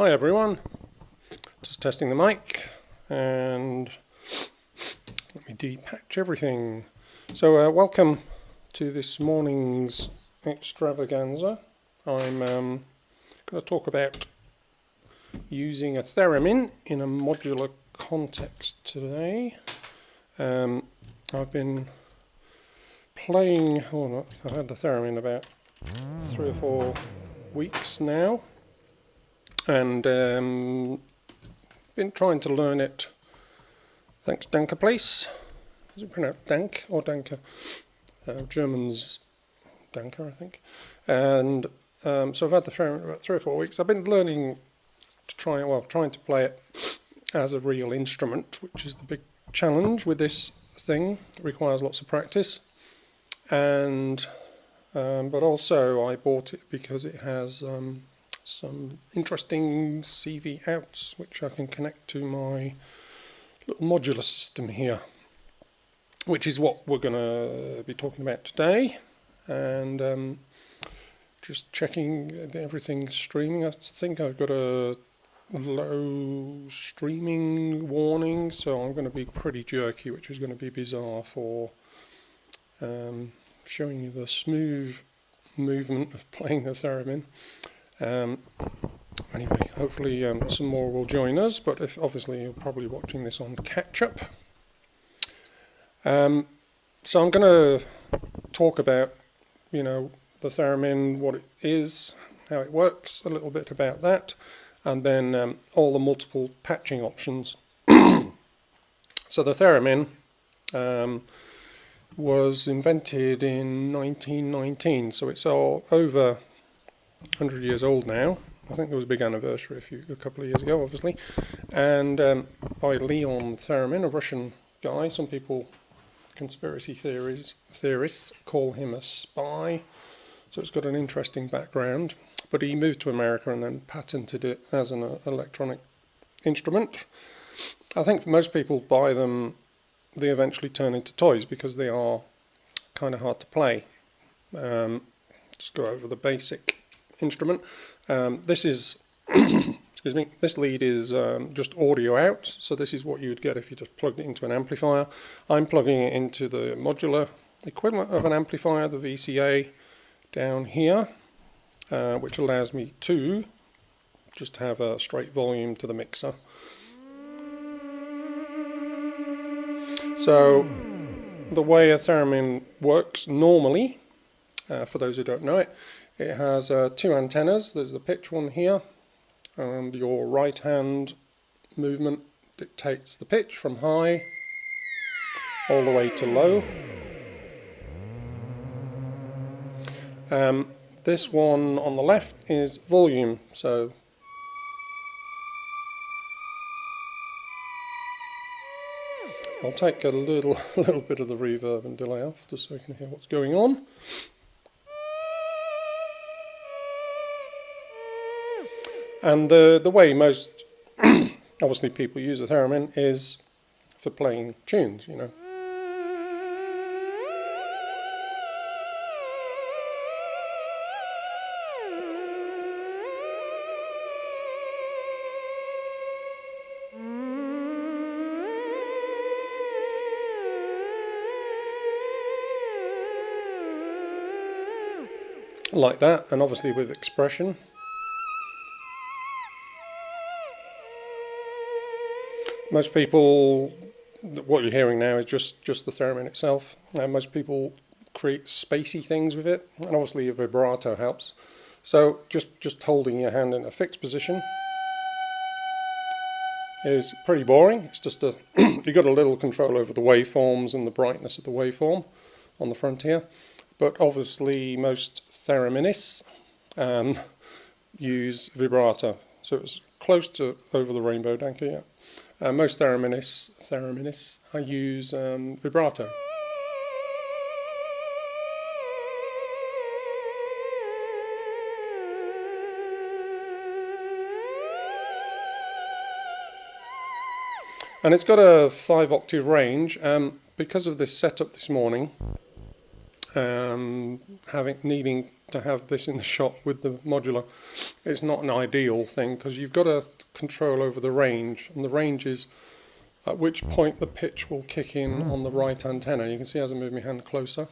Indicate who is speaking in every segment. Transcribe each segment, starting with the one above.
Speaker 1: Hi everyone, just testing the mic and let me depatch everything. So welcome to this morning's extravaganza. I'm going to talk about using a theremin in a modular context today. I've been playing, I've had the theremin about 3 or 4 weeks now, and been trying to learn it thanks Danke Place. Is it pronounced Dank or Danke? German's Danke, I think. And so I've had the theremin about 3 or 4 weeks. I've been learning to trying to play it as a real instrument, which is the big challenge with this thing. It requires lots of practice, and but also I bought it because it has some interesting CV outs which I can connect to my little modular system here, which is what we're going to be talking about today. And just checking that everything's streaming. I think I've got a low streaming warning, so I'm going to be pretty jerky, which is going to be bizarre for showing you the smooth movement of playing the theremin. Anyway, hopefully some more will join us, but obviously you're probably watching this on catch-up. So I'm going to talk about, the theremin, what it is, how it works, a little bit about that, and then all the multiple patching options. So the theremin was invented in 1919, so it's all over 100 years old now. I think there was a big anniversary a couple of years ago, obviously, and by Leon Theremin, a Russian guy. Some people, conspiracy theorists, call him a spy, so it's got an interesting background. But he moved to America and then patented it as an electronic instrument. I think most people buy them, they eventually turn into toys because they are kind of hard to play. Just go over the basic instrument. This is, excuse me, this lead is just audio out, so this is what you would get if you just plugged it into an amplifier. I'm plugging it into the modular equivalent of an amplifier, the VCA, down here, which allows me to just have a straight volume to the mixer. So the way a theremin works normally, for those who don't know it, it has 2 antennas. There's the pitch one here, and your right hand movement dictates the pitch from high all the way to low. This one on the left is volume, so I'll take a little bit of the reverb and delay off just so you can hear what's going on. And the way most, obviously, people use a theremin is for playing tunes, like that, and obviously with expression. Most people, what you're hearing now is just the theremin itself. Most people create spacey things with it, and obviously a vibrato helps. So just holding your hand in a fixed position is pretty boring. It's just you've got a little control over the waveforms and the brightness of the waveform on the front here. But obviously most thereminists use vibrato, so it's close to over the rainbow, Danke, yeah. Most thereminists use vibrato. And it's got a 5-octave range. Because of this setup this morning, needing to have this in the shop with the modular, it's not an ideal thing because you've got to control over the range, and the range is at which point the pitch will kick in on the right antenna. You can see as I move my hand closer,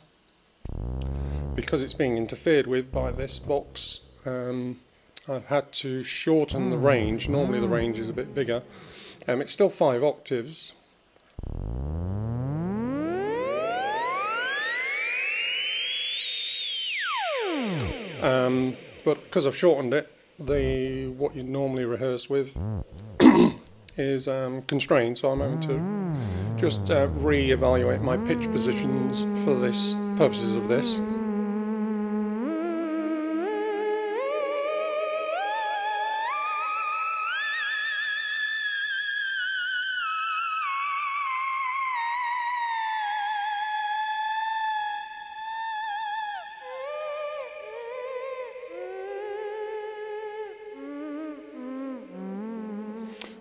Speaker 1: because it's being interfered with by this box, I've had to shorten the range. Normally the range is a bit bigger. It's still 5 octaves. But because I've shortened it, what you normally rehearse with is constrained, so I'm having to just re-evaluate my pitch positions for this purposes of this.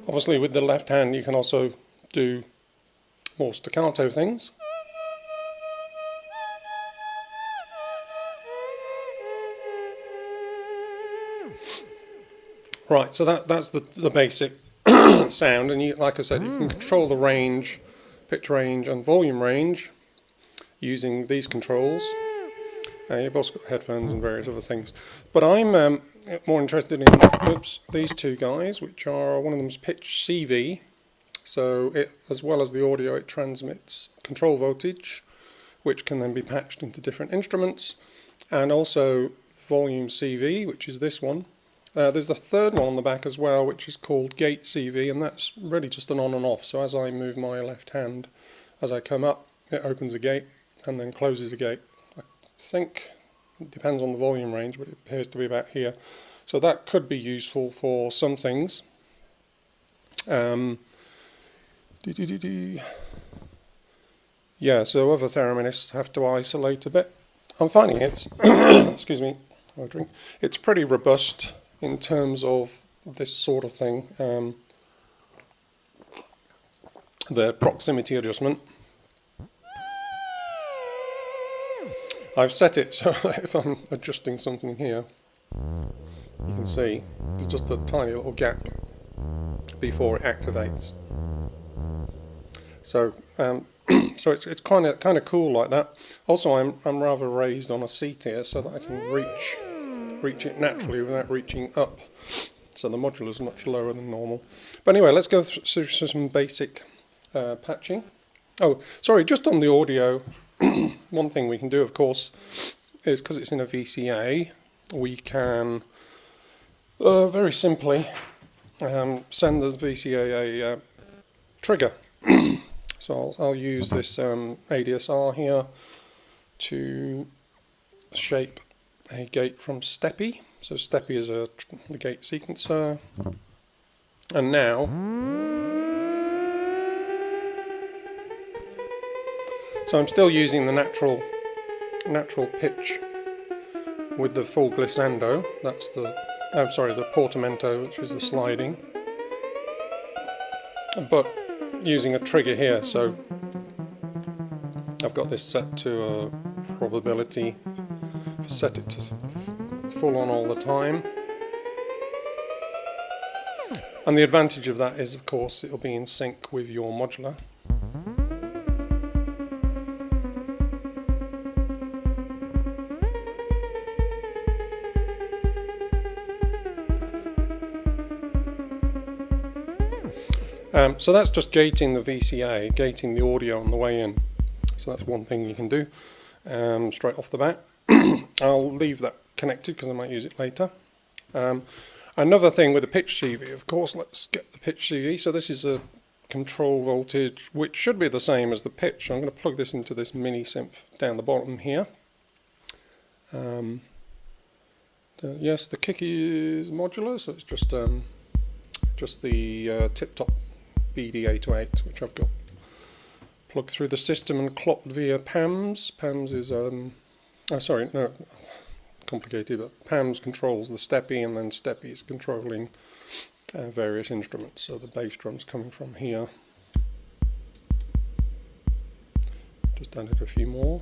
Speaker 1: Obviously with the left hand you can also do more staccato things. Right, so that's the basic sound, and like I said, you can control the range, pitch range and volume range using these controls. You've also got headphones and various other things. But I'm more interested in these two guys, which are, one of them is pitch CV. So it, as well as the audio, it transmits control voltage, which can then be patched into different instruments. And also volume CV, which is this one. There's the third one on the back as well, which is called gate CV, and that's really just an on and off. So as I move my left hand, as I come up, it opens a gate and then closes a gate. I think it depends on the volume range, but it appears to be about here. So that could be useful for some things. Yeah, so other thereminists have to isolate a bit. I'm finding it's, excuse me, I'll drink. It's pretty robust in terms of this sort of thing. The proximity adjustment. I've set it so that if I'm adjusting something here, you can see there's just a tiny little gap before it activates. So, so it's kind of cool like that. Also, I'm rather raised on a seat here, so that I can reach it naturally without reaching up. So the modular is much lower than normal. But anyway, let's go through some basic patching. Oh, sorry, just on the audio. One thing we can do, of course, is because it's in a VCA, we can very simply send the VCA a trigger. So I'll use this ADSR here to shape a gate from Steppy. So Steppy is the gate sequencer, and now so I'm still using the natural pitch with the full glissando. That's the the portamento, which is the sliding, but using a trigger here. So I've got this set to a probability, set it to full on all the time. And the advantage of that is, of course, it'll be in sync with your modular. So that's just gating the VCA, gating the audio on the way in. So that's one thing you can do straight off the bat. I'll leave that connected because I might use it later. Another thing with the pitch CV, of course, let's get the pitch CV. So this is a control voltage which should be the same as the pitch. I'm going to plug this into this mini synth down the bottom here. Yes, the kick is modular, so it's just the tip-top BD808, which I've got plugged through the system and clocked via Pams. Pams is, complicated, but Pams controls the Steppy, and then Steppy is controlling various instruments. So the bass drum's coming from here. Just added a few more.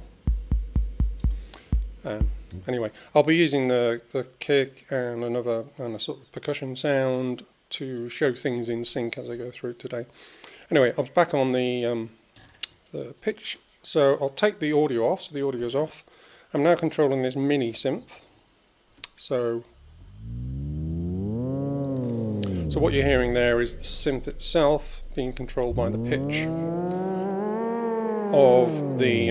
Speaker 1: Anyway, I'll be using the kick and a sort of percussion sound to show things in sync as I go through today. Anyway, I'm back on the pitch. So I'll take the audio off, so the audio's off. I'm now controlling this mini synth. So what you're hearing there is the synth itself being controlled by the pitch of the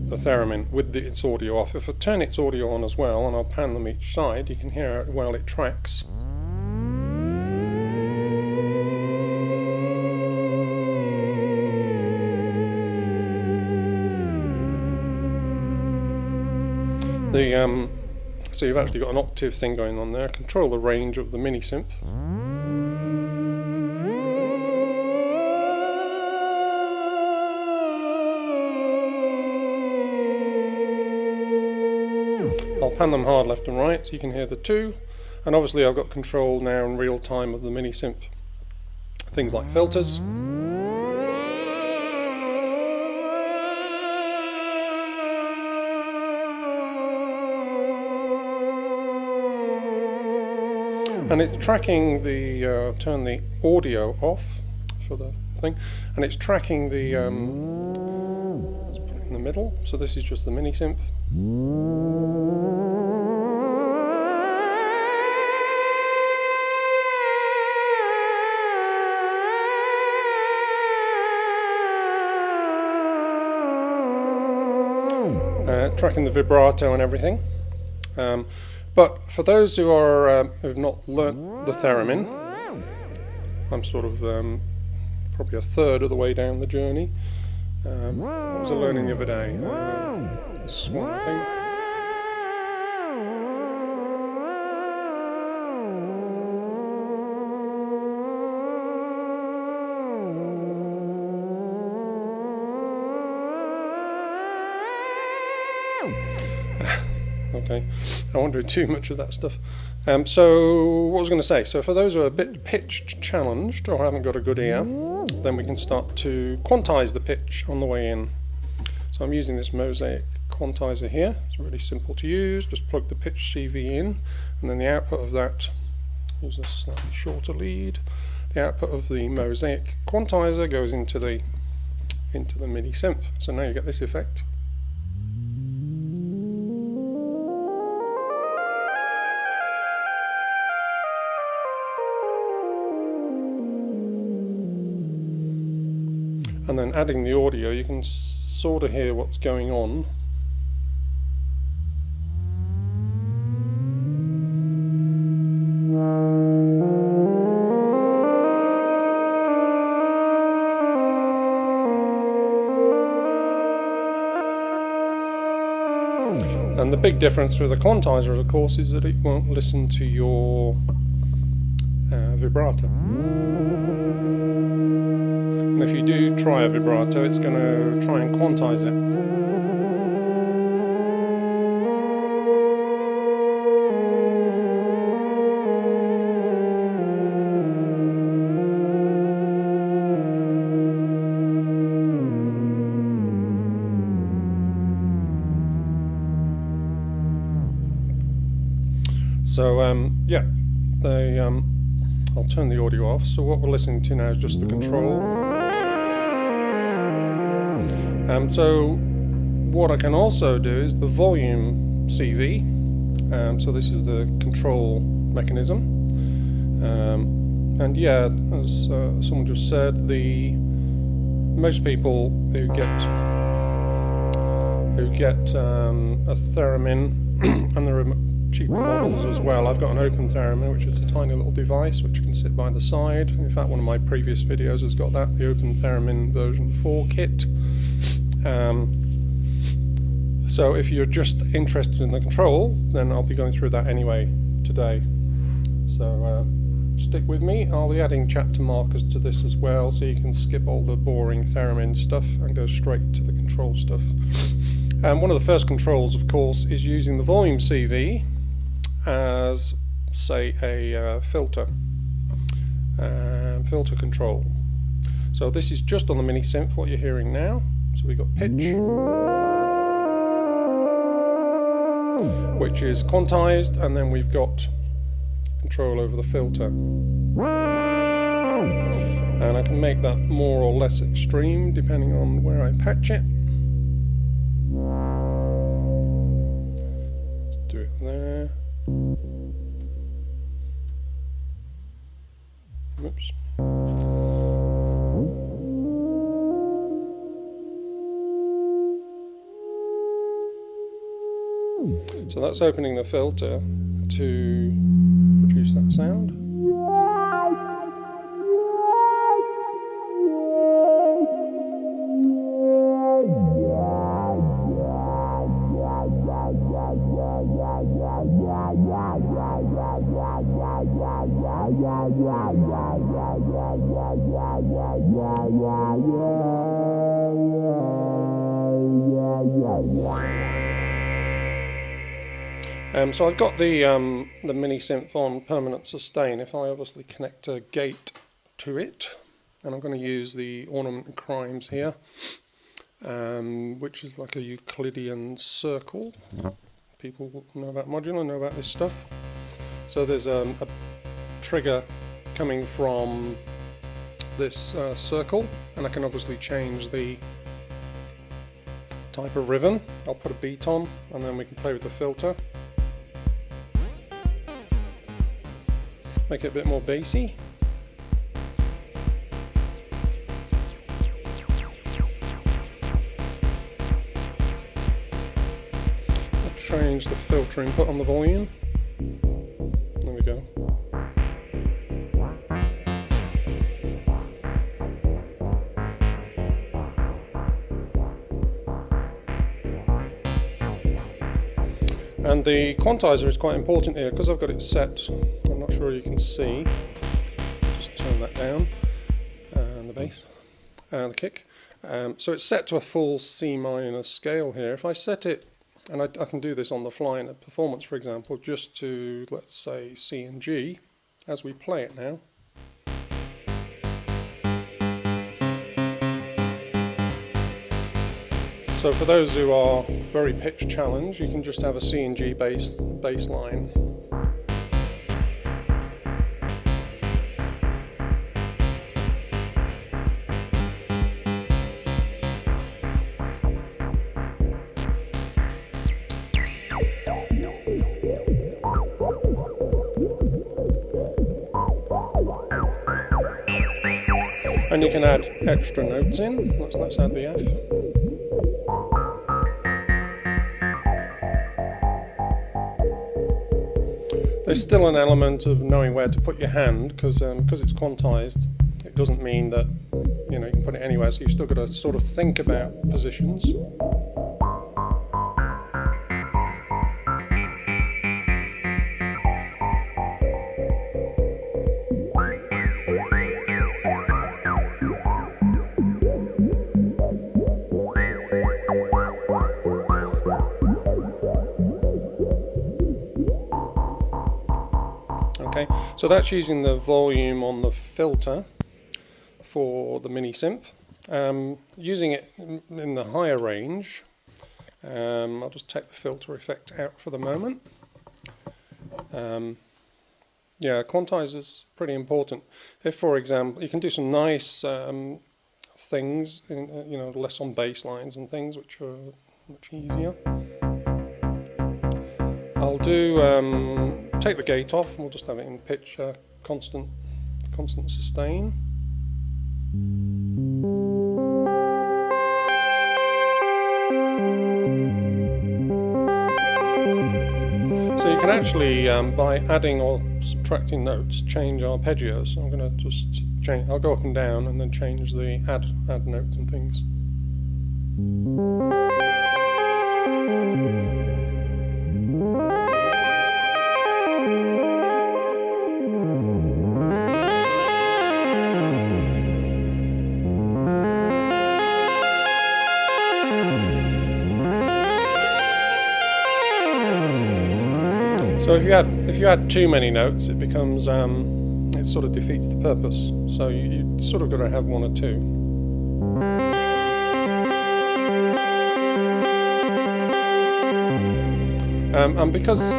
Speaker 1: Theremin with its audio off. If I turn its audio on as well, and I'll pan them each side, you can hear how well it tracks. So you've actually got an octave thing going on there. Control the range of the mini synth. I'll pan them hard left and right so you can hear the two, and obviously I've got control now in real time of the mini synth. Things like filters. And it's tracking the, turn the audio off for the thing, and it's tracking the, let's put it in the middle, so this is just the mini synth. Tracking the vibrato and everything. But for those who are who've not learnt the Theremin, I'm sort of probably a third of the way down the journey. What was I learning the other day? This one, I think. Okay, I won't do too much of that stuff. So what was I going to say? So for those who are a bit pitch challenged or haven't got a good ear, then we can start to quantize the pitch on the way in. So I'm using this Mosaic Quantizer here. It's really simple to use. Just plug the pitch CV in, and then the output of that, use a slightly shorter lead. The output of the Mosaic Quantizer goes into the MIDI synth. So now you get this effect. And then adding the audio, you can sort of hear what's going on. And the big difference with the Quantizer, of course, is that it won't listen to your vibrato. And if you do try a vibrato, it's going to try and quantize it. So yeah, I'll turn the audio off. So what we're listening to now is just the control. So what I can also do is the volume CV. So this is the control mechanism. And yeah, as someone just said, most people who get a Theremin, and there are cheaper models as well. I've got an open Theremin, which is a tiny little device which can sit by the side. In fact, one of my previous videos has got that, the open Theremin version 4 kit. So if you're just interested in the control, then I'll be going through that anyway today. So stick with me. I'll be adding chapter markers to this as well, so you can skip all the boring Theremin stuff and go straight to the control stuff. One of the first controls, of course, is using the volume CV as, say, a filter control. So this is just on the mini synth, what you're hearing now. So we've got pitch, which is quantized, and then we've got control over the filter. and I can make that more or less extreme depending on where I patch it. Let's do it there. Whoops. So that's opening the filter to produce that sound. So I've got the mini synth on permanent sustain. If I obviously connect a gate to it, and I'm going to use the ornament and crimes here, which is like a Euclidean circle. People know about Modular, know about this stuff. So there's a trigger coming from this circle, and I can obviously change the type of rhythm. I'll put a beat on, and then we can play with the filter. Make it a bit more bassy. I'll change the filter input on the volume. There we go. And the quantizer is quite important here because I've got it set. I'm not sure you can see. Just turn that down, and the bass, and the kick. So it's set to a full C minor scale here. If I set it, and I can do this on the fly in a performance, for example, just to, let's say, C and G, as we play it now. So for those who are very pitch challenged, you can just have a C and G bass line. And you can add extra notes in. Let's add the F. There's still an element of knowing where to put your hand, because it's quantized. It doesn't mean that you can put it anywhere. So you've still got to sort of think about positions. Okay, so that's using the volume on the filter for the mini synth. Using it in the higher range, I'll just take the filter effect out for the moment. Yeah, Quantizer is pretty important. If, for example, you can do some nice things, less on bass lines and things, which are much easier. I'll do take the gate off, and we'll just have it in pitch constant sustain. So you can actually, by adding or subtracting notes, change arpeggios. So I'm going to just change. I'll go up and down, and then change the add notes and things. So if you add too many notes, it becomes it sort of defeats the purpose. So you sort of got to have one or two. And because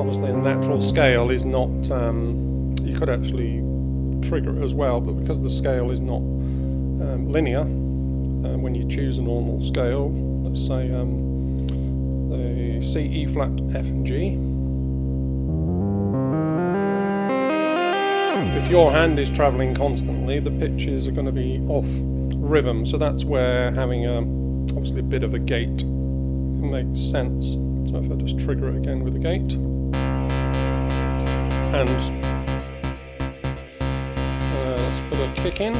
Speaker 1: obviously the natural scale is not, you could actually trigger it as well, but because the scale is not linear, when you choose a normal scale, let's say the C, E flat, F and G, if your hand is travelling constantly, the pitches are going to be off rhythm, so that's where having obviously a bit of a gate makes sense. So if I just trigger it again with a gate, and let's put a kick in.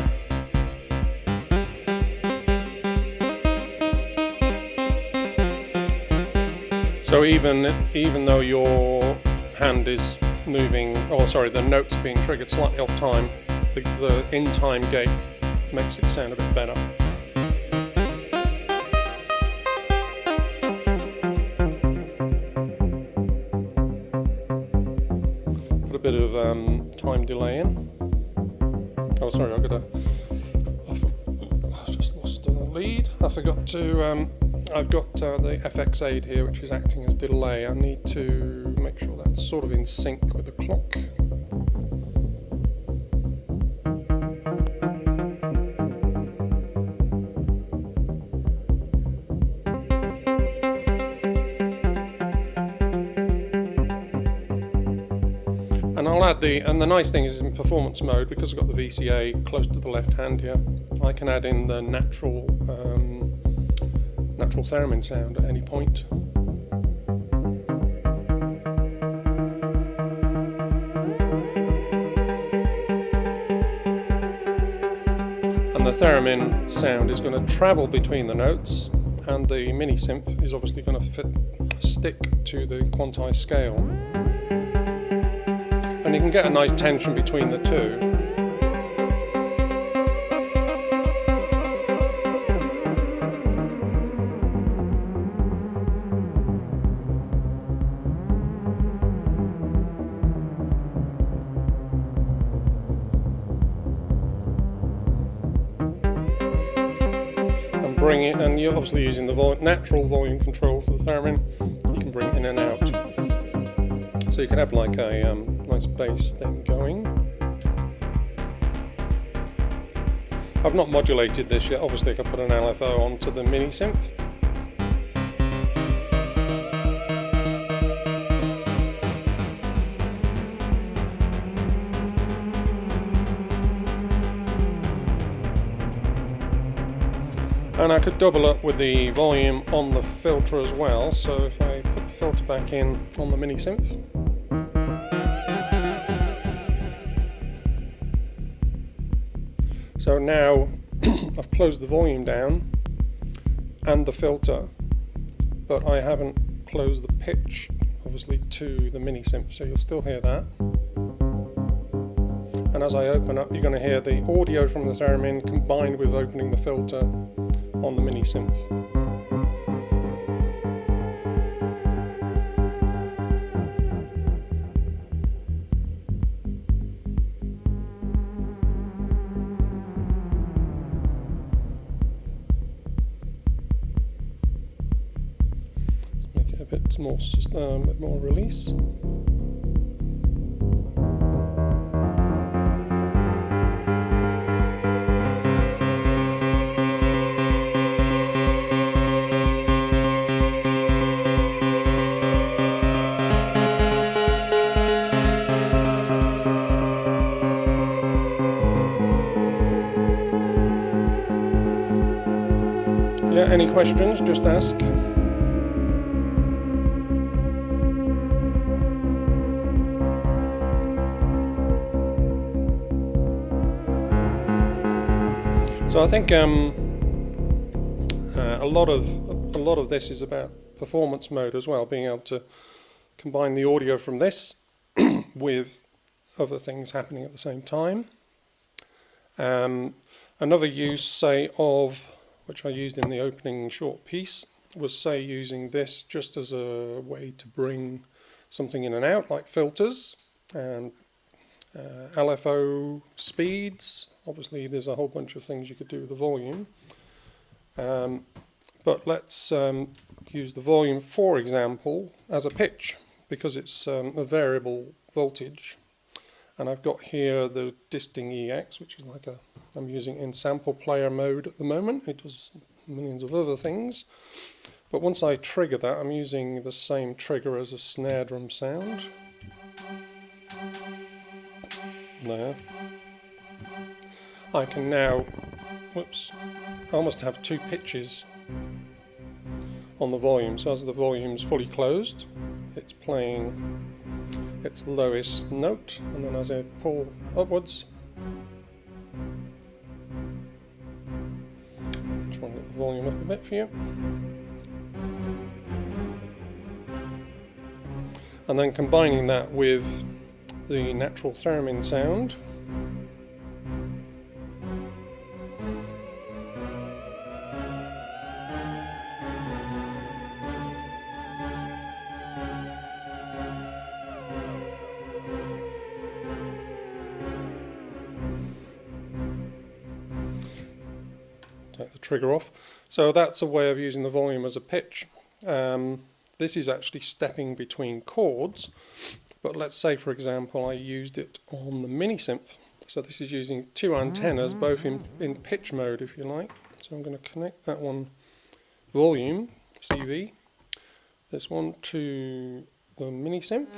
Speaker 1: So even though your hand is moving, the notes are being triggered slightly off time, the in-time gate makes it sound a bit better. Put a bit of time delay in. Oh, sorry, I just lost the lead. I forgot to. I've got the FX aid here, which is acting as delay. I need to make sure that's sort of in sync with the clock. And I'll add and the nice thing is in performance mode, because I've got the VCA close to the left hand here, I can add in the natural theremin sound at any point. And the theremin sound is going to travel between the notes, and the mini synth is obviously going to stick to the quantized scale. And you can get a nice tension between the two. Bring it, and you're obviously using the natural volume control for the theremin. You can bring it in and out, so you can have like a nice bass thing going. I've not modulated this yet. Obviously, I can put an LFO onto the mini synth. And I could double up with the volume on the filter as well, so if I put the filter back in on the mini synth. So now I've closed the volume down and the filter, but I haven't closed the pitch, obviously, to the mini synth, so you'll still hear that. And as I open up, you're going to hear the audio from the theremin combined with opening the filter on the mini synth. Let's make it a bit more release. Yeah, any questions, just ask. So I think a lot of this is about performance mode as well, being able to combine the audio from this with other things happening at the same time. Another use, say, of which I used in the opening short piece, was, say, using this just as a way to bring something in and out, like filters and LFO speeds. Obviously, there's a whole bunch of things you could do with the volume. But let's use the volume, for example, as a pitch, because it's a variable voltage. And I've got here the Disting EX, which is like I'm using in sample player mode at the moment. It does millions of other things. But once I trigger that, I'm using the same trigger as a snare drum sound. There. I can now, whoops, I almost have two pitches on the volume. So as the volume's fully closed, it's playing its lowest note, and then as I pull upwards, try and get the volume up a bit for you. And then combining that with the natural theremin sound, take the trigger off. So that's a way of using the volume as a pitch. This is actually stepping between chords, but let's say, for example, I used it on the mini synth. So this is using two antennas, both in pitch mode, if you like. So I'm going to connect that one, volume, CV, this one to the mini synth.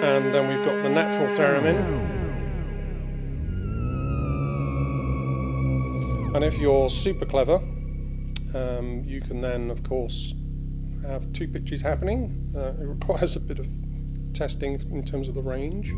Speaker 1: And then we've got the natural theremin. And if you're super clever, you can then, of course, have two pitches happening. It requires a bit of testing in terms of the range.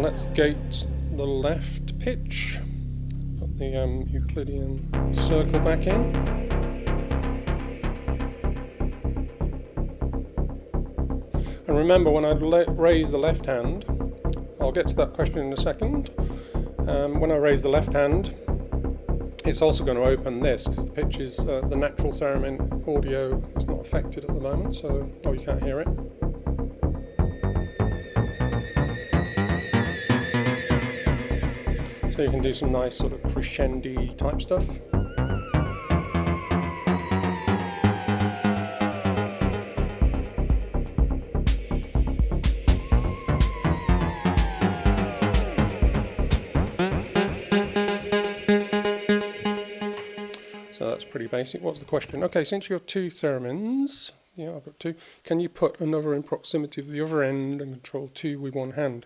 Speaker 1: Let's gate the left pitch, put the Euclidean circle back in. And remember, when I raise the left hand, I'll get to that question in a second, when I raise the left hand, it's also going to open this, because the pitch is, the natural theremin audio is not affected at the moment, so, oh, you can't hear it. So you can do some nice sort of crescendi type stuff. So that's pretty basic. What's the question? Okay, since you have two theremins, yeah, I've got two, can you put another in proximity of the other end and control two with one hand?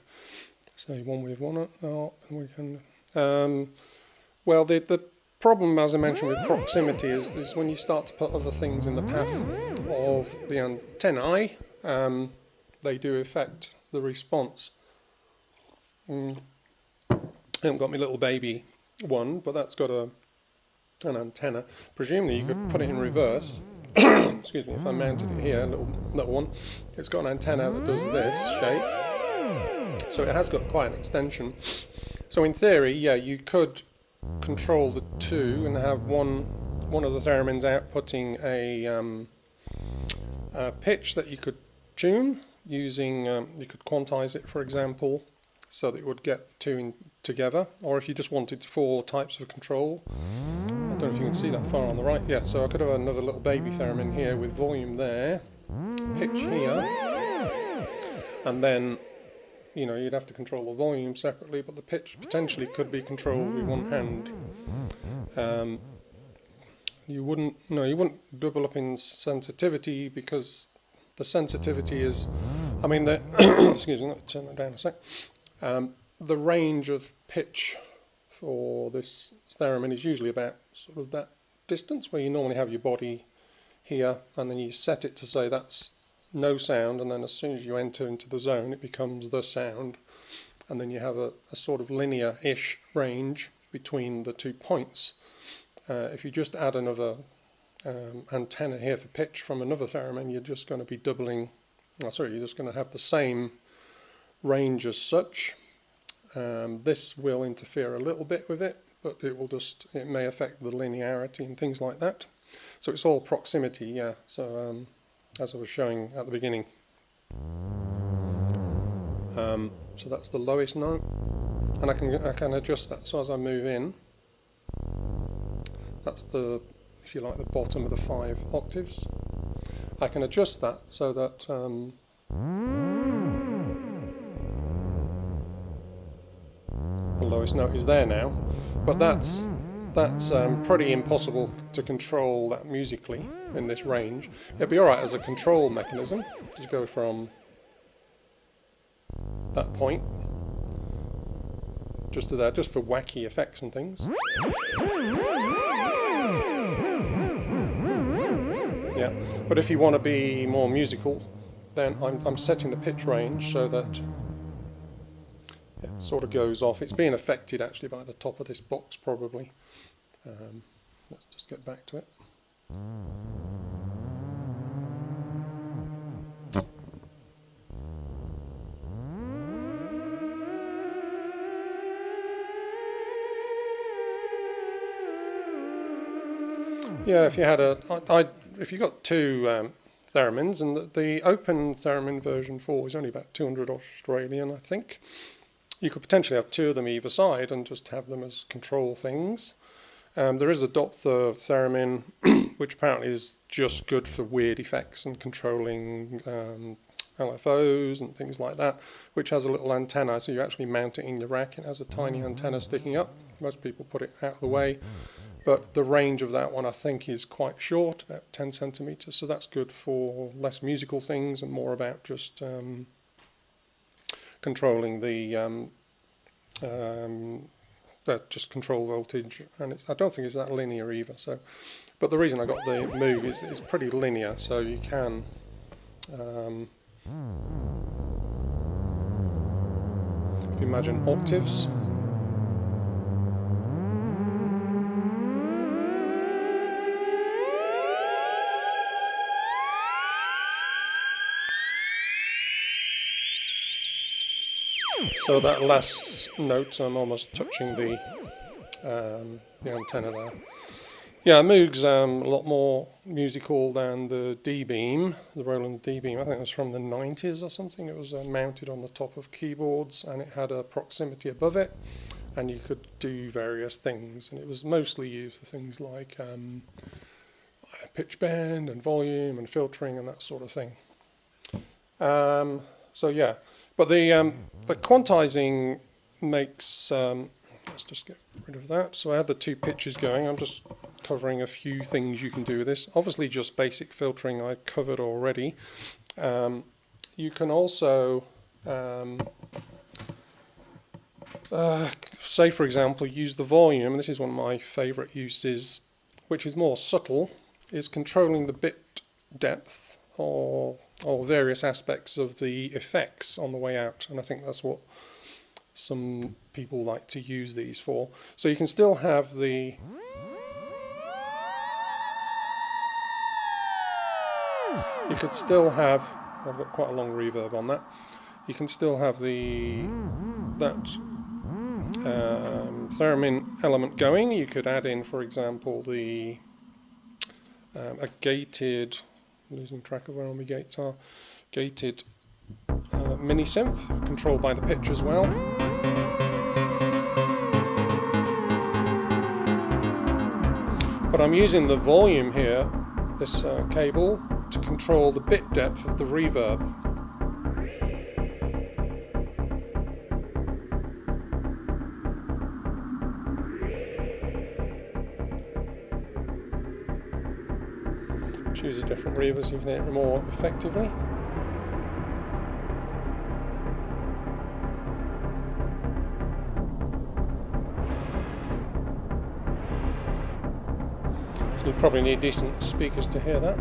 Speaker 1: Say one with one, and we can. Well, the problem, as I mentioned, with proximity is when you start to put other things in the path of the antennae, they do affect the response. I haven't got my little baby one, but that's got an antenna. Presumably you could put it in reverse. Excuse me, if I mounted it here, little one, it's got an antenna that does this shape. So it has got quite an extension. So in theory, yeah, you could control the two and have one of the theremins outputting a pitch that you could tune using, you could quantize it, for example, so that it would get the two in together. Or if you just wanted 4 types of control, I don't know if you can see that far on the right. Yeah, so I could have another little baby theremin here with volume there, pitch here, and then, you know, you'd have to control the volume separately, but the pitch potentially could be controlled with one hand. You wouldn't double up in sensitivity, because the sensitivity is, I mean, excuse me, let me turn that down a sec. The range of pitch for this theremin is usually about sort of that distance, where you normally have your body here, and then you set it to say that's no sound, and then as soon as you enter into the zone it becomes the sound, and then you have a sort of linear-ish range between the 2 points. If you just add another antenna here for pitch from another theremin, you're just going to be doubling, you're just going to have the same range as such. This will interfere a little bit with it, but it may affect the linearity and things like that. So it's all proximity, yeah. So as I was showing at the beginning. So that's the lowest note, and I can adjust that. So as I move in, that's the, if you like, the bottom of the 5 octaves. I can adjust that so that the lowest note is there now, but that's pretty impossible to control that musically in this range. It'd be alright as a control mechanism, just go from that point just to there, just for wacky effects and things. Yeah, but if you want to be more musical, then I'm setting the pitch range so that it sort of goes off. It's being affected actually by the top of this box probably. Let's just get back to it. Yeah, if you had if you got 2 Theremins, and the open Theremin version 4 is only about 200 Australian, I think. You could potentially have 2 of them either side and just have them as control things. There is a Dopther Theremin, which apparently is just good for weird effects and controlling LFOs and things like that, which has a little antenna, so you actually mount it in your rack. It has a tiny antenna sticking up. Most people put it out of the way. But the range of that one I think is quite short, about 10 centimeters, so that's good for less musical things and more about just controlling the just control voltage, and I don't think it's that linear either. So, but the reason I got the Moog is it's pretty linear, so you can if you imagine octaves. So that last note, I'm almost touching the antenna there. Yeah, Moog's a lot more musical than the D-Beam, the Roland D-Beam. I think it was from the 90s or something. It was mounted on the top of keyboards, and it had a proximity above it, and you could do various things. And it was mostly used for things like pitch bend and volume and filtering and that sort of thing. So yeah. But the quantizing makes, let's just get rid of that. So I had the 2 pitches going. I'm just covering a few things you can do with this. Obviously just basic filtering I covered already. You can also, say for example, use the volume, and this is one of my favourite uses, which is more subtle, is controlling the bit depth or various aspects of the effects on the way out, and I think that's what some people like to use these for. So you can still have the I've got quite a long reverb on that. You can still have that theremin element going. You could add in, for example, a gated, losing track of where all my gates are, gated mini synth, controlled by the pitch as well. But I'm using the volume here, this cable, to control the bit depth of the reverb. Choose a different reverb so you can hear it more effectively. So you probably need decent speakers to hear that.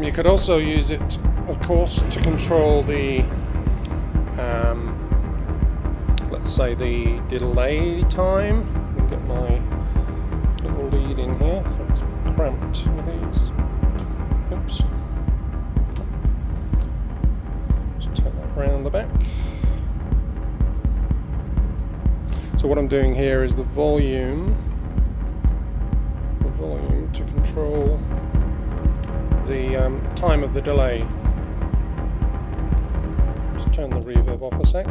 Speaker 1: You could also use it, of course, to control the, let's say, the delay time. I'll get my little lead in here. So it's a bit cramped with these. Oops. Just turn that round the back. So what I'm doing here is the volume to control the time of the delay. Just turn the reverb off a sec.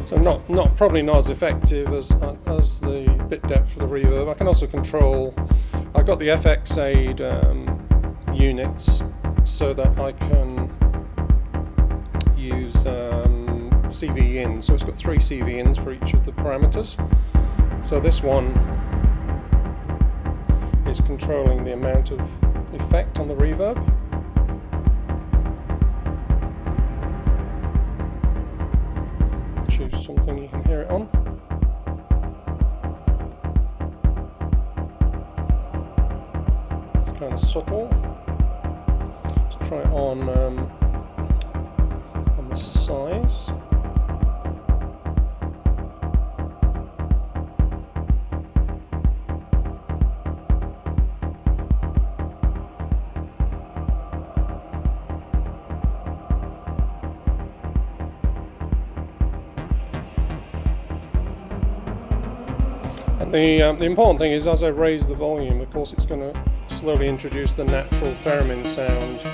Speaker 1: So probably not as effective as the bit depth for the reverb. I can also control. I've got the FX Aid units so that I can use CV in. So it's got 3 CV ins for each of the parameters. So this one is controlling the amount of effect on the reverb. Choose something you can hear it on. It's kind of subtle. Let's try it on the size. The important thing is, as I raise the volume, of course, it's going to slowly introduce the natural theremin sound.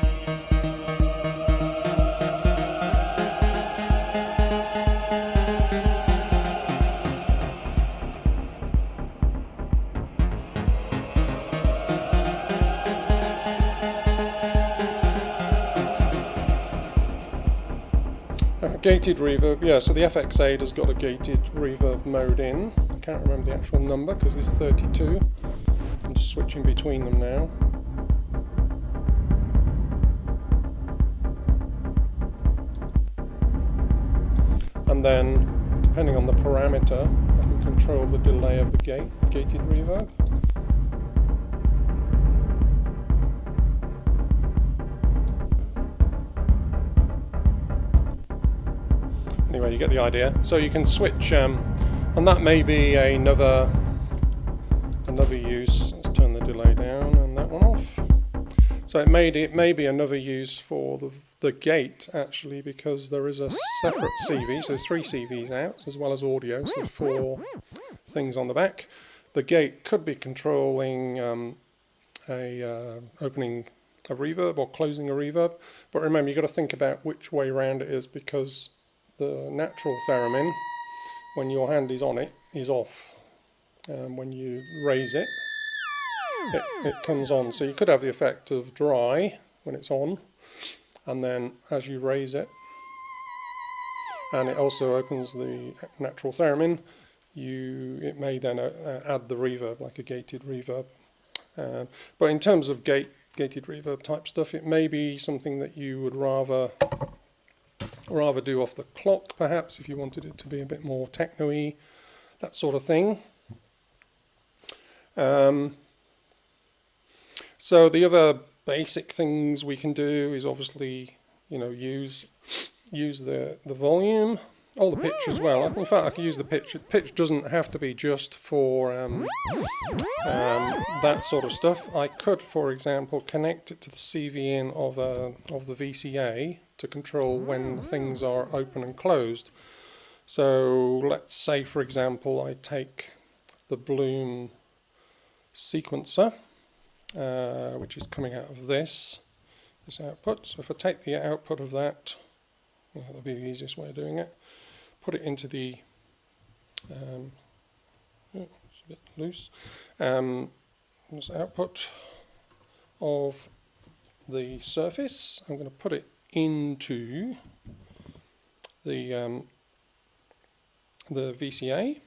Speaker 1: Gated reverb, yeah, so the FX Aid has got a gated reverb mode in. I can't remember the actual number because there's 32. I'm just switching between them now. And then, depending on the parameter, I can control the delay of the gated reverb. Anyway, you get the idea. So you can switch, and that may be another use. Let's turn the delay down and that one off. So it may be another use for the gate actually, because there is a separate CV, so 3 CVs out as well as audio, so 4 things on the back. The gate could be controlling opening a reverb or closing a reverb, but remember, you've got to think about which way around it is, because the natural theremin, when your hand is on it, is off. When you raise it, it comes on. So you could have the effect of dry when it's on, and then as you raise it, and it also opens the natural theremin, it may then add the reverb, like a gated reverb. But in terms of gated reverb type stuff, it may be something that you would rather do off the clock, perhaps, if you wanted it to be a bit more techno-y, that sort of thing. So the other basic things we can do is obviously, use the volume, the pitch as well. In fact, I can use the pitch. Pitch doesn't have to be just for that sort of stuff. I could, for example, connect it to the CV in of the VCA to control when things are open and closed. So let's say, for example, I take the Bloom sequencer, which is coming out of this output. So if I take the output of that, that'll be the easiest way of doing it. Put it into the, it's a bit loose, this output of the surface. I'm going to put it into the VCA,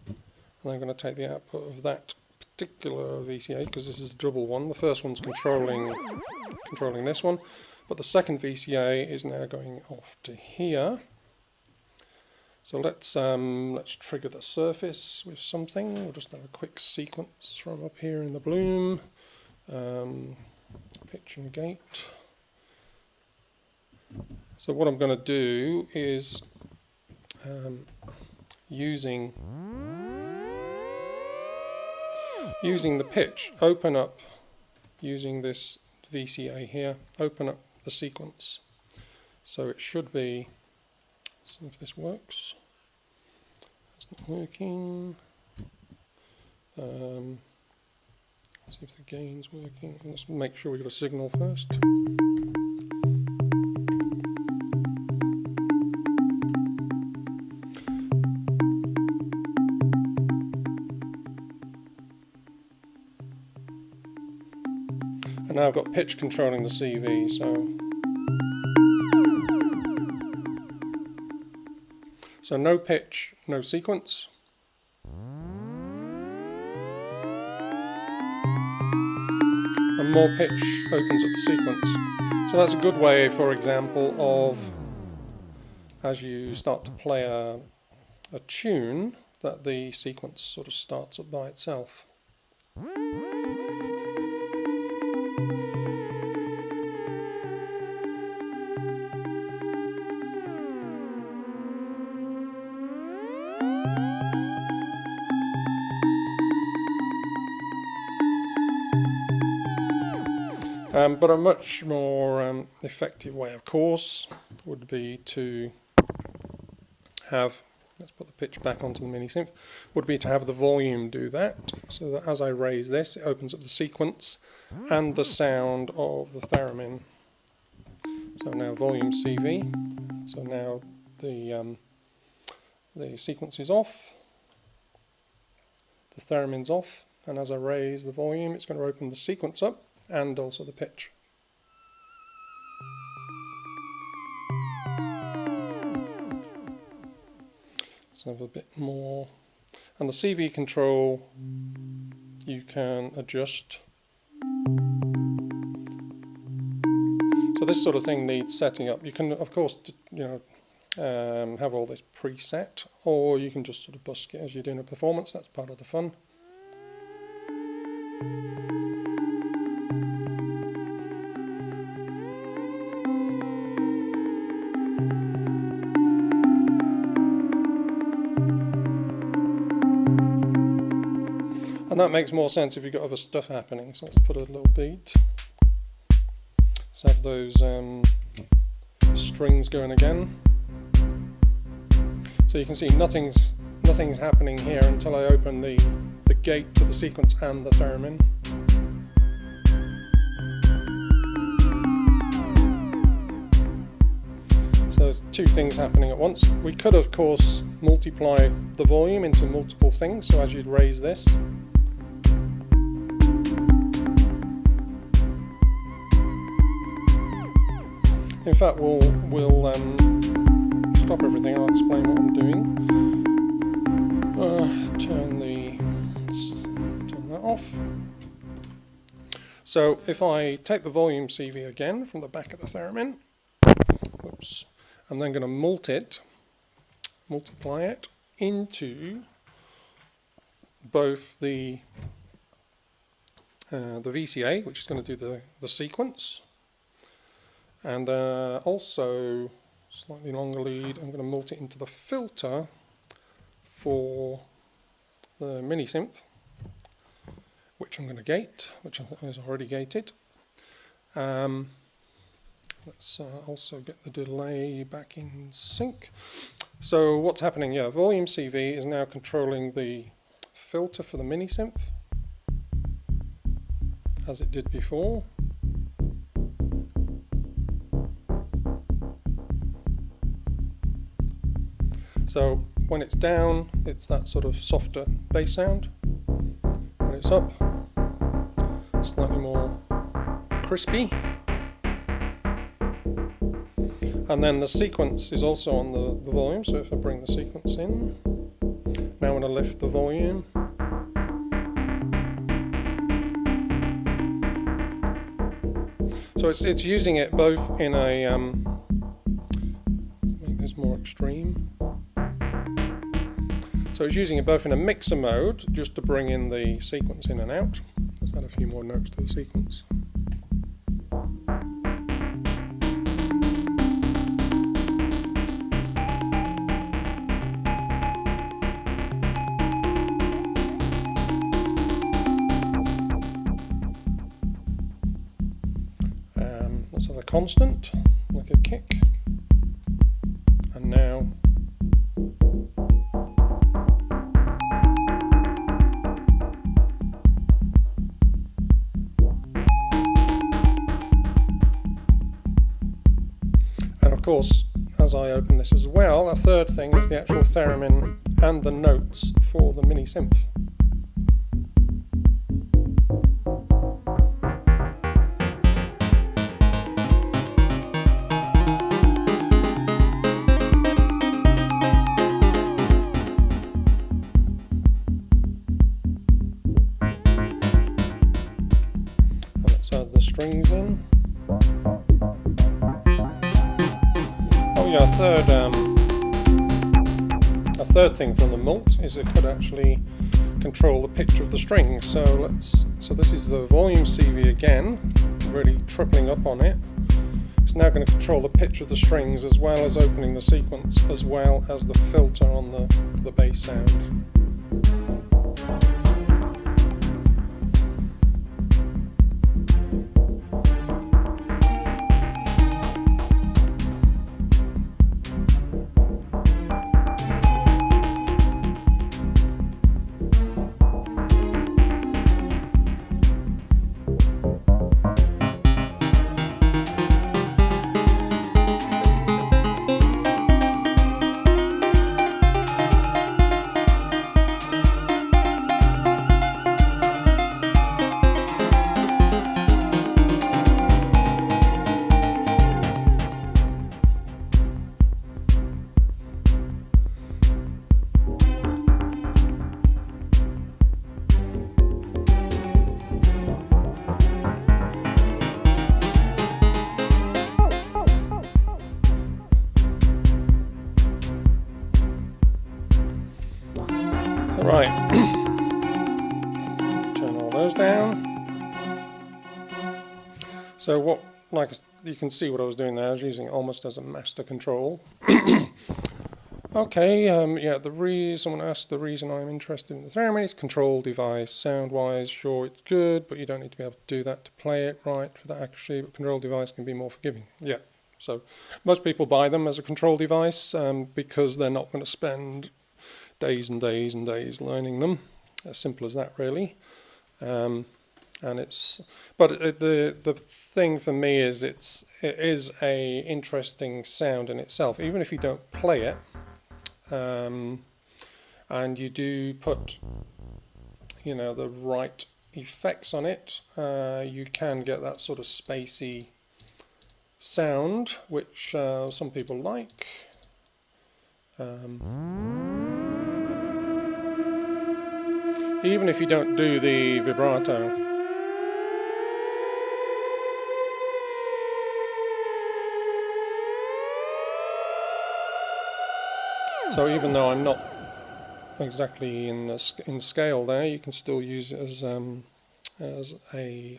Speaker 1: and I'm going to take the output of that particular VCA, because this is a double one. The first one's controlling controlling this one, but the second VCA is now going off to here. So let's trigger the surface with something. We'll just have a quick sequence from up here in the bloom. Pitch and gate. So what I'm going to do is using the pitch, open up, using this VCA here, open up the sequence. So it should be, let's see if this works. It's not working. Let's see if the gain's working. Let's make sure we got a signal first. And now I've got pitch controlling the CV, so no pitch, no sequence. And more pitch opens up the sequence. So that's a good way, for example, of as you start to play a tune, that the sequence sort of starts up by itself. But a much more effective way, of course, would be to have, let's put the pitch back onto the mini synth, would be to have the volume do that, so that as I raise this, it opens up the sequence and the sound of the theremin. So now volume CV, so now the sequence is off, the theremin's off, and as I raise the volume, it's going to open the sequence up and also the pitch. So have a bit more, and the CV control you can adjust. So this sort of thing needs setting up. You can, of course, have all this preset, or you can just sort of busk it as you're doing a performance. That's part of the fun. And that makes more sense if you've got other stuff happening. So let's put a little beat. Let's have those strings going again. So you can see nothing's happening here until I open the gate to the sequence and the theremin. So there's two things happening at once. We could, of course, multiply the volume into multiple things. So as you'd raise this, in fact, we'll stop everything. I'll explain what I'm doing. Turn that off. So if I take the volume CV again from the back of the theremin, whoops, I'm then going to multiply it into both the VCA, which is going to do the sequence, and also, slightly longer lead, I'm going to multi it into the filter for the mini synth, which I'm going to gate, which is already gated. Let's also get the delay back in sync. So what's happening? Yeah, volume CV is now controlling the filter for the mini synth, as it did before. So when it's down, it's that sort of softer bass sound. When it's up, slightly more crispy. And then the sequence is also on the volume, so if I bring the sequence in, now I'm going to lift the volume. So it's using it both in a make this more extreme. So it's using it both in a mixer mode, just to bring in the sequence in and out. Let's add a few more notes to the sequence. Let's have a constant, like a kick. And now of course, as I open this as well, a third thing is the actual theremin and the notes for the mini synth. And let's add the strings in. A third thing from the mult is it could actually control the pitch of the strings. So this is the volume CV again, really tripling up on it. It's now going to control the pitch of the strings as well as opening the sequence, as well as the filter on the bass sound. Right, turn all those down. So what, like you can see what I was doing there, I was using it almost as a master control. Okay, yeah, someone asked the reason I'm interested in the Theremin is control device. Sound-wise, sure, it's good, but you don't need to be able to do that to play it right for that accuracy, but control device can be more forgiving. Yeah, so most people buy them as a control device because they're not going to spend days and days and days learning them. As simple as that, really. The thing for me is it is a interesting sound in itself, even if you don't play it, and you do put, you know, the right effects on it. You can get that sort of spacey sound, which some people like. Even if you don't do the vibrato. So even though I'm not exactly in scale there, you can still use it as a,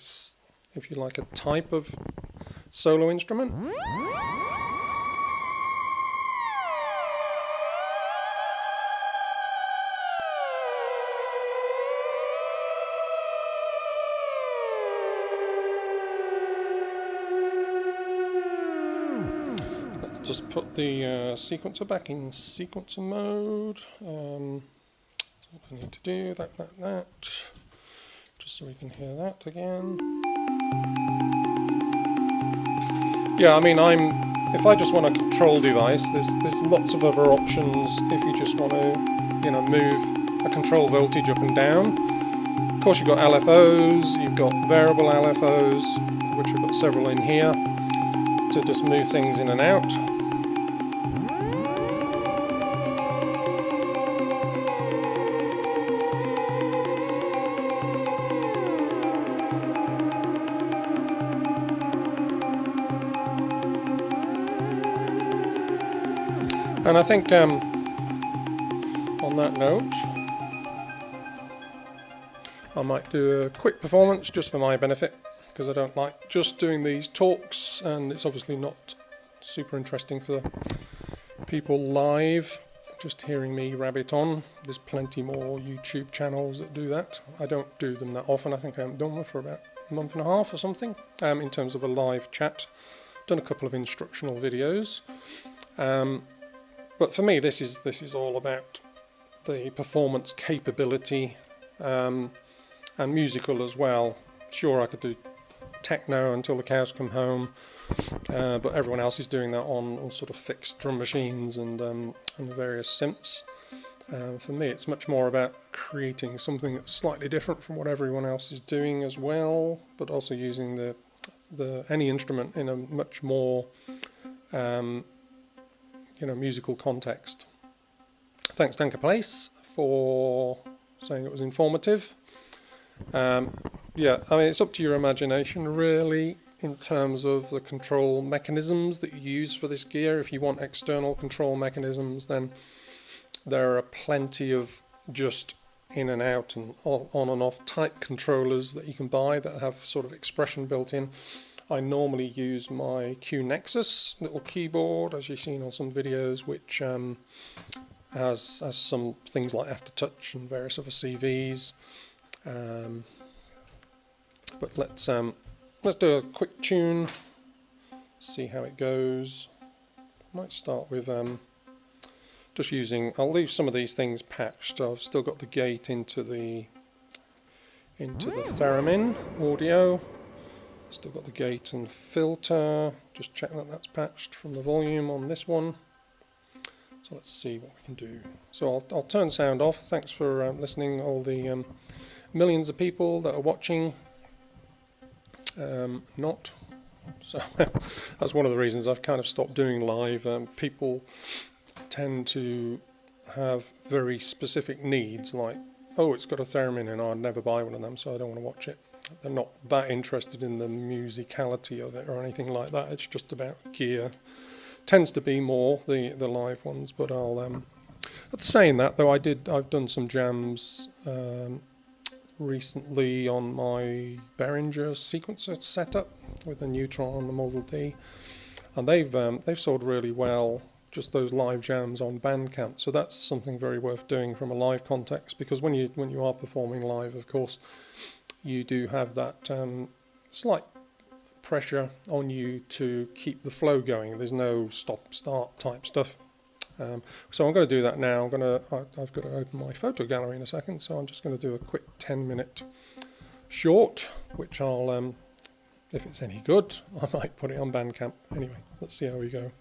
Speaker 1: if you like, a type of solo instrument. Just put the sequencer back in sequencer mode. What I need to do, that, just so we can hear that again. Yeah, I mean, if I just want a control device, there's lots of other options if you just want to, you know, move a control voltage up and down. Of course, you've got LFOs, you've got variable LFOs, which I've got several in here, to just move things in and out. And I think on that note, I might do a quick performance just for my benefit, because I don't like just doing these talks, and it's obviously not super interesting for people live, just hearing me rabbit on. There's plenty more YouTube channels that do that. I don't do them that often. I think I haven't done one for about a month and a half or something, in terms of a live chat. Done a couple of instructional videos. But for me, this is all about the performance capability, and musical as well. Sure, I could do techno until the cows come home, but everyone else is doing that on sort of fixed drum machines and various synths. For me, it's much more about creating something that's slightly different from what everyone else is doing as well, but also using any instrument in a much more musical context. Thanks, Danke Place, for saying it was informative. Yeah, I mean, it's up to your imagination, really, in terms of the control mechanisms that you use for this gear. If you want external control mechanisms, then there are plenty of just in and out and on and off type controllers that you can buy that have sort of expression built in. I normally use my Q Nexus little keyboard, as you've seen on some videos, which has some things like aftertouch and various other CVs. But let's do a quick tune, see how it goes. Might start with just using. I'll leave some of these things patched. I've still got the gate into the Theremin audio. Still got the gate and filter. Just check that that's patched from the volume on this one. So let's see what we can do. So I'll turn sound off. Thanks for listening, all the millions of people that are watching. Not. So that's one of the reasons I've kind of stopped doing live. People tend to have very specific needs, like, oh, it's got a theremin and I'd never buy one of them, so I don't want to watch it. They're not that interested in the musicality of it or anything like that. It's just about gear. Tends to be more the live ones, but I'll saying that though, I've done some jams recently on my Behringer sequencer setup with the Neutron and the Model D, and they've sold really well, just those live jams on Bandcamp. So that's something very worth doing from a live context, because when you are performing live, of course, you do have that slight pressure on you to keep the flow going. There's no stop-start type stuff. So I'm going to do that now. I've got to open my photo gallery in a second, so I'm just going to do a quick 10-minute short, which I'll, if it's any good, I might put it on Bandcamp. Anyway, let's see how we go.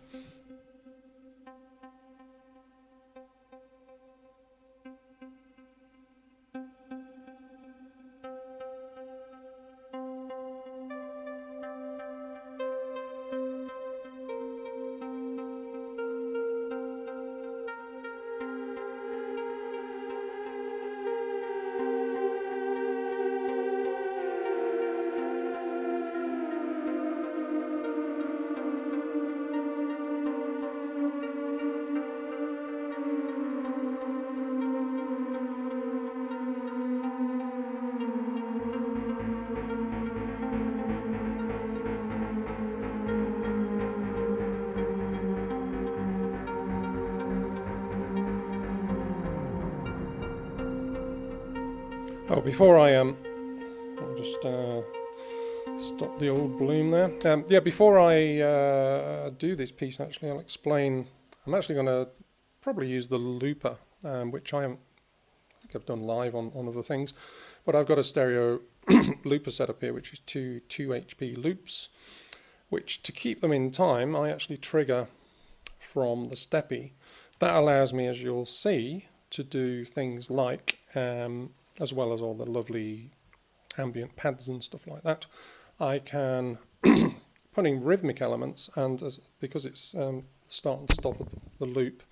Speaker 1: Oh, before I'll just stop the old bloom there. Yeah, before I do this piece, actually, I'll explain. I'm actually going to probably use the looper, which I think I've done live on other things, but I've got a stereo looper set up here, which is two HP loops, which, to keep them in time, I actually trigger from the Steppy. That allows me, as you'll see, to do things like, as well as all the lovely ambient pads and stuff like that, I can put in rhythmic elements, and because it's start and stop of the loop,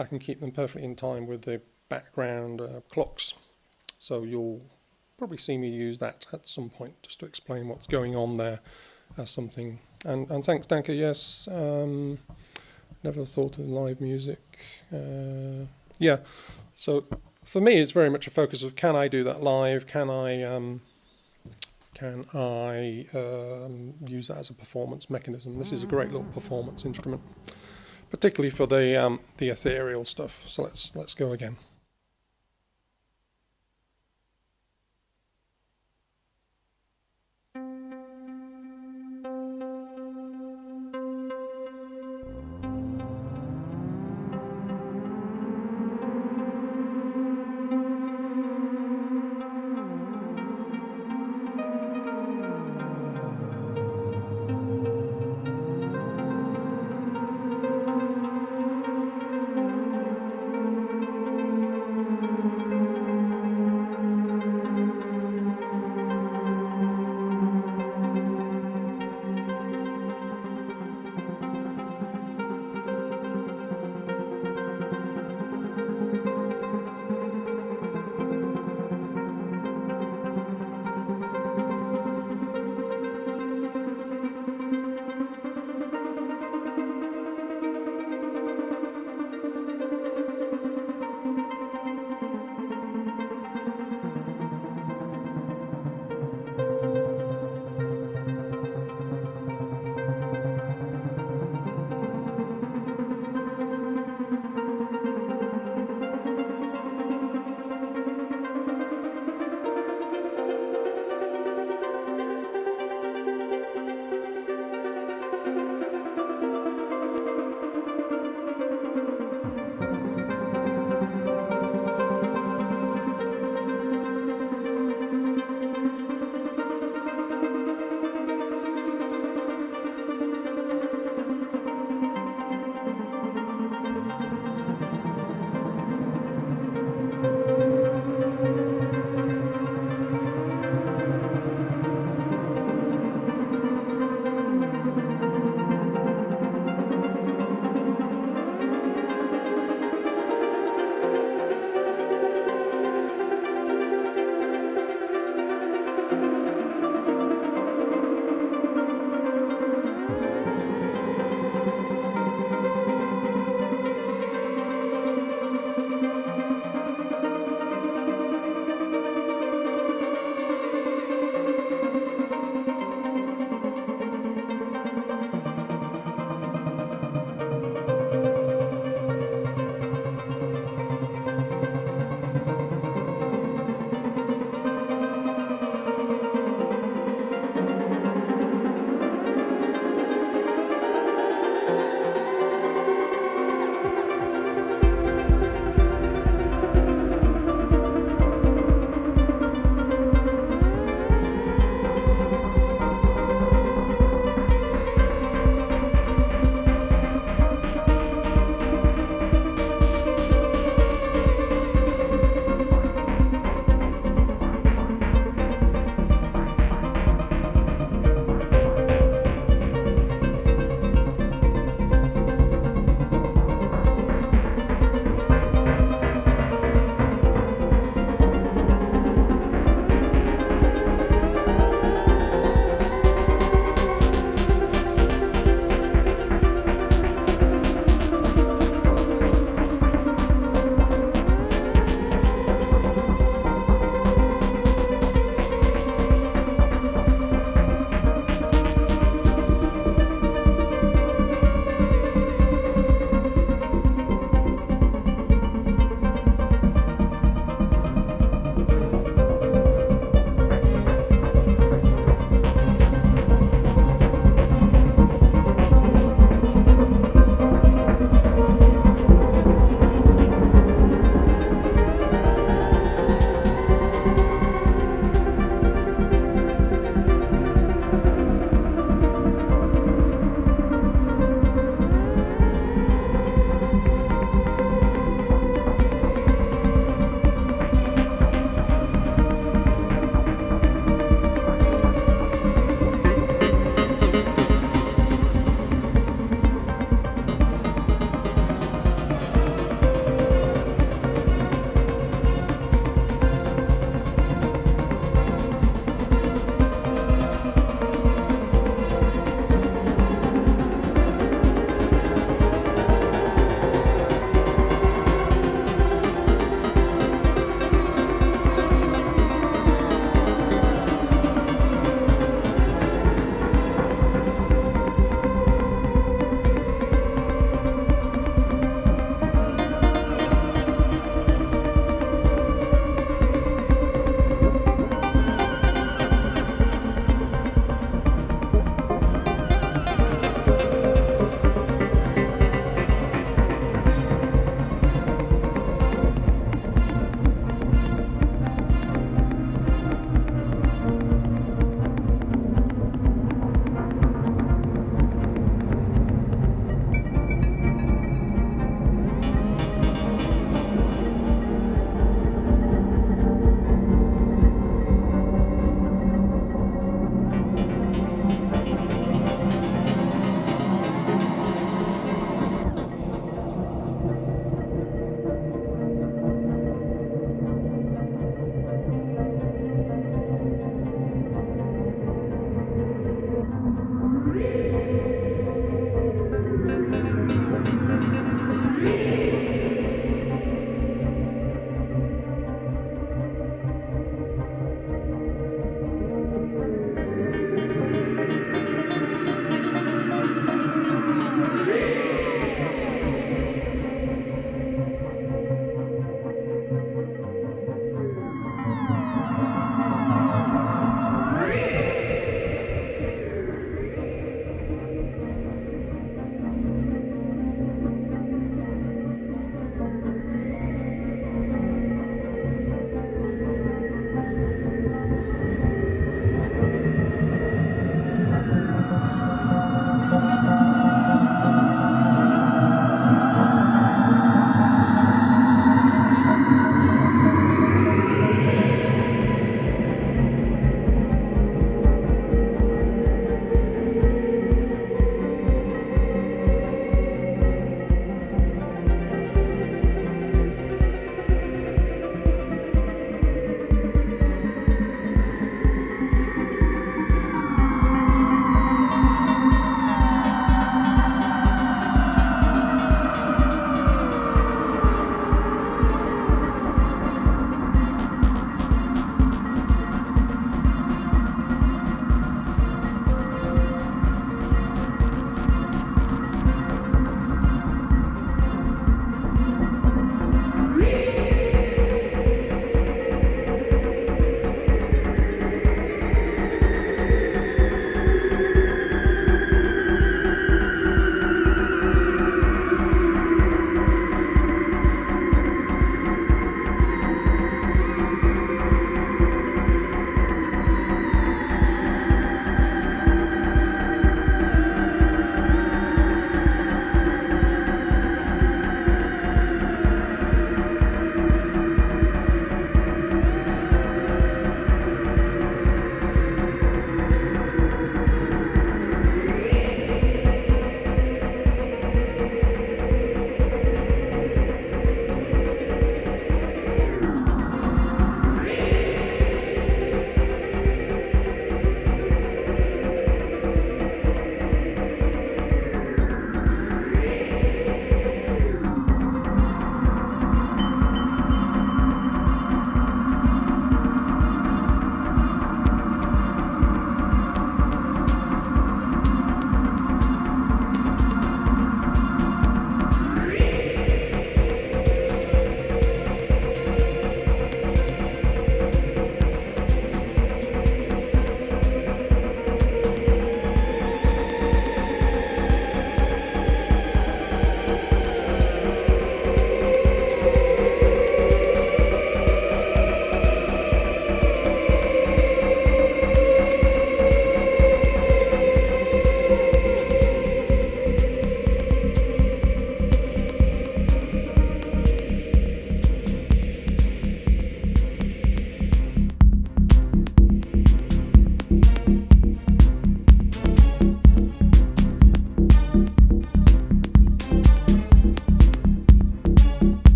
Speaker 1: I can keep them perfectly in time with the background clocks. So you'll probably see me use that at some point, just to explain what's going on there as something. And thanks, Danke. Yes, Never thought of live music. Yeah, so for me, it's very much a focus of, can I do that live? Can I use that as a performance mechanism? This is a great little performance instrument, particularly for the ethereal stuff. So let's go again.